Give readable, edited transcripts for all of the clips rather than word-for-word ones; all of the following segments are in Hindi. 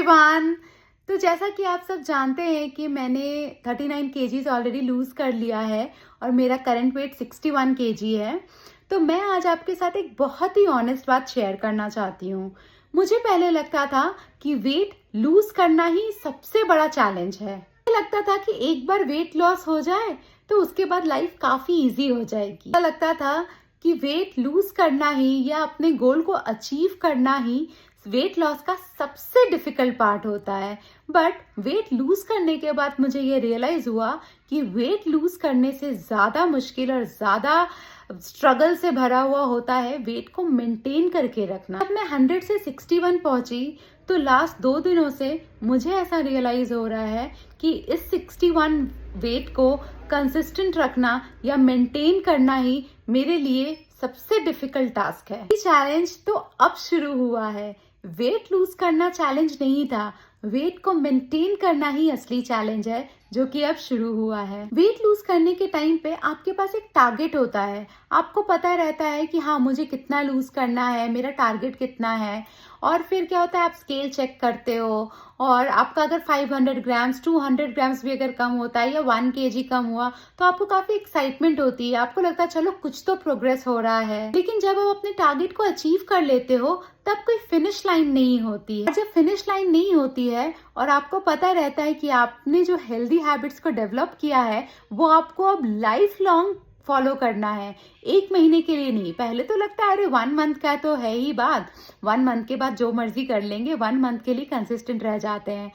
एवरीवन। तो जैसा कि आप सब जानते हैं कि मैंने 39 केजीज ऑलरेडी लूज कर लिया है और मेरा करंट वेट 61 केजी है। तो मैं आज आपके साथ एक बहुत ही ऑनेस्ट बात शेयर करना चाहती हूँ। मुझे पहले लगता था कि वेट लूज करना ही सबसे बड़ा चैलेंज है। मुझे लगता था कि एक बार वेट लॉस हो जाए तो उसके बाद लाइफ काफी इजी हो जाएगी। मुझे लगता था कि वेट लूज करना ही या अपने गोल को अचीव करना ही वेट लॉस का सबसे डिफिकल्ट पार्ट होता है। बट वेट लूज करने के बाद मुझे ये रियलाइज हुआ कि वेट लूज करने से ज्यादा मुश्किल और ज्यादा स्ट्रगल से भरा हुआ होता है वेट को मेंटेन करके रखना। जब मैं 100 से 61 पहुंची तो लास्ट 2 दिनों से मुझे ऐसा रियलाइज हो रहा है कि इस 61 वेट को कंसिस्टेंट रखना या मेंटेन करना ही मेरे लिए सबसे डिफिकल्ट टास्क है। ये चैलेंज तो अब शुरू हुआ है। वेट लूज करना चैलेंज नहीं था, वेट को मेंटेन करना ही असली चैलेंज है जो कि अब शुरू हुआ है। वेट लूज करने के टाइम पे आपके पास एक टारगेट होता है। आपको पता रहता है कि हाँ मुझे कितना लूज करना है, मेरा टारगेट कितना है। और फिर क्या होता है, आप स्केल चेक करते हो और आपका अगर 500 ग्राम्स 200 ग्राम्स भी अगर कम होता है या 1 केजी कम हुआ तो आपको काफी एक्साइटमेंट होती है। आपको लगता है चलो कुछ तो प्रोग्रेस हो रहा है। लेकिन जब आप अपने टारगेट को अचीव कर लेते हो तब कोई फिनिश लाइन नहीं होती है। जब फिनिश लाइन नहीं होती है और आपको पता रहता है कि आपने जो हेल्दी हैबिट्स को डेवलप किया है वो आपको अब लाइफ लॉन्ग फॉलो करना है, 1 महीने के लिए नहीं। पहले तो लगता है अरे 1 मंथ का तो है ही बात, 1 मंथ के बाद जो मर्जी कर लेंगे, 1 मंथ के लिए कंसिस्टेंट रह जाते हैं।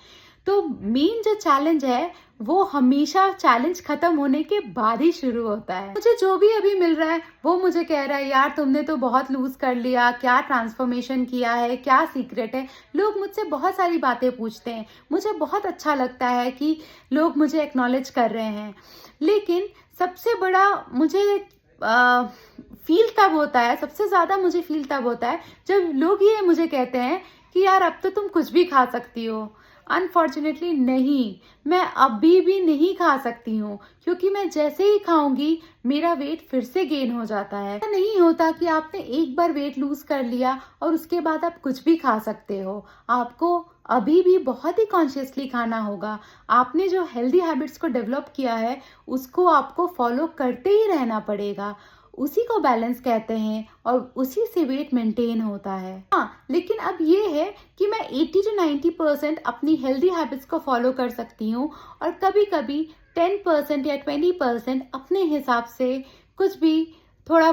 तो मेन जो चैलेंज है वो हमेशा चैलेंज खत्म होने के बाद ही शुरू होता है। मुझे जो भी अभी मिल रहा है वो मुझे कह रहा है यार तुमने तो बहुत लूज कर लिया, क्या ट्रांसफॉर्मेशन किया है, क्या सीक्रेट है। लोग मुझसे बहुत सारी बातें पूछते हैं, मुझे बहुत अच्छा लगता है कि लोग मुझे एक्नॉलेज कर रहे हैं। लेकिन सबसे बड़ा मुझे फील तब होता है, सबसे ज्यादा मुझे फील तब होता है जब लोग ये मुझे कहते हैं कि यार अब तो तुम कुछ भी खा सकती हो। अनफॉर्चुनेटली नहीं, मैं अभी भी नहीं खा सकती हूँ क्योंकि मैं जैसे ही खाऊंगी मेरा वेट फिर से गेन हो जाता है। ऐसा नहीं होता कि आपने एक बार वेट लूज कर लिया और उसके बाद आप कुछ भी खा सकते हो। आपको अभी भी बहुत ही कॉन्शियसली खाना होगा। आपने जो हेल्दी हैबिट्स को डेवलप किया है उसको आपको फॉलो करते ही रहना पड़ेगा। उसी को बैलेंस कहते हैं और उसी से वेट मेंटेन होता है। हाँ, लेकिन अब ये है कि मैं 80 से 90% अपनी हेल्दी हैबिट्स को फॉलो कर सकती हूँ और कभी कभी 10% या 20% अपने हिसाब से कुछ भी थोड़ा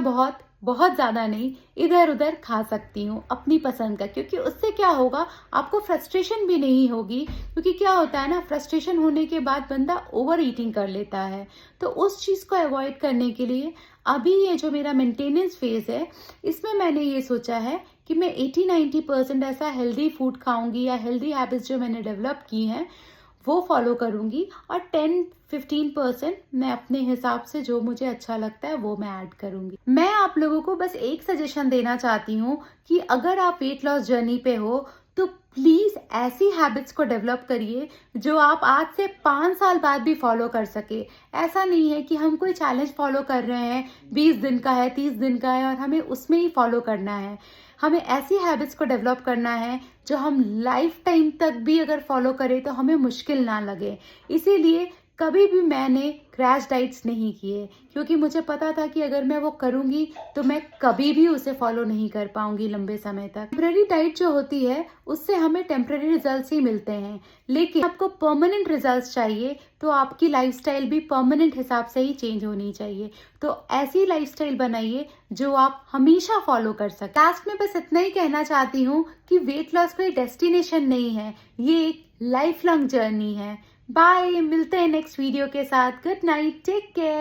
बहुत ज्यादा नहीं, इधर उधर खा सकती हूँ अपनी पसंद का। क्योंकि उससे क्या होगा, आपको फ्रस्ट्रेशन भी नहीं होगी। क्योंकि क्या होता है ना, फ्रस्ट्रेशन होने के बाद बंदा ओवर ईटिंग कर लेता है। तो उस चीज को अवॉइड करने के लिए अभी ये जो मेरा मेंटेनेंस फेज है इसमें मैंने ये सोचा है कि मैं 80-90% ऐसा हेल्दी फूड खाऊंगी या हेल्दी हैबिट्स जो मैंने डेवलप की हैं वो फॉलो करूंगी और 10-15% मैं अपने हिसाब से जो मुझे अच्छा लगता है वो मैं ऐड करूंगी। मैं आप लोगों को बस एक सजेशन देना चाहती हूँ कि अगर आप वेट लॉस जर्नी पे हो तो प्लीज ऐसी हैबिट्स को डेवलप करिए जो आप आज से 5 साल बाद भी फॉलो कर सके। ऐसा नहीं है कि हम कोई चैलेंज फॉलो कर रहे हैं, 20 दिन का है, 30 दिन का है और हमें उसमें ही फॉलो करना है। हमें ऐसी हैबिट्स को डेवलप करना है जो हम लाइफ टाइम तक भी अगर फॉलो करें तो हमें मुश्किल ना लगे। इसीलिए कभी भी मैंने क्रैश डाइट्स नहीं किए क्योंकि मुझे पता था कि अगर मैं वो करूंगी तो मैं कभी भी उसे फॉलो नहीं कर पाऊंगी लंबे समय तक। टेम्पररी डाइट जो होती है उससे हमें टेम्पररी रिजल्ट्स ही मिलते हैं, लेकिन आपको परमानेंट रिजल्ट्स चाहिए तो आपकी लाइफस्टाइल भी परमानेंट हिसाब से ही चेंज होनी चाहिए। तो ऐसी लाइफस्टाइल बनाइए जो आप हमेशा फॉलो कर सकें। लास्ट में बस इतना ही कहना चाहती हूँ कि वेट लॉस कोई डेस्टिनेशन नहीं है, ये एक लाइफ लॉन्ग जर्नी है। बाय, मिलते हैं नेक्स्ट वीडियो के साथ। Good night, take care.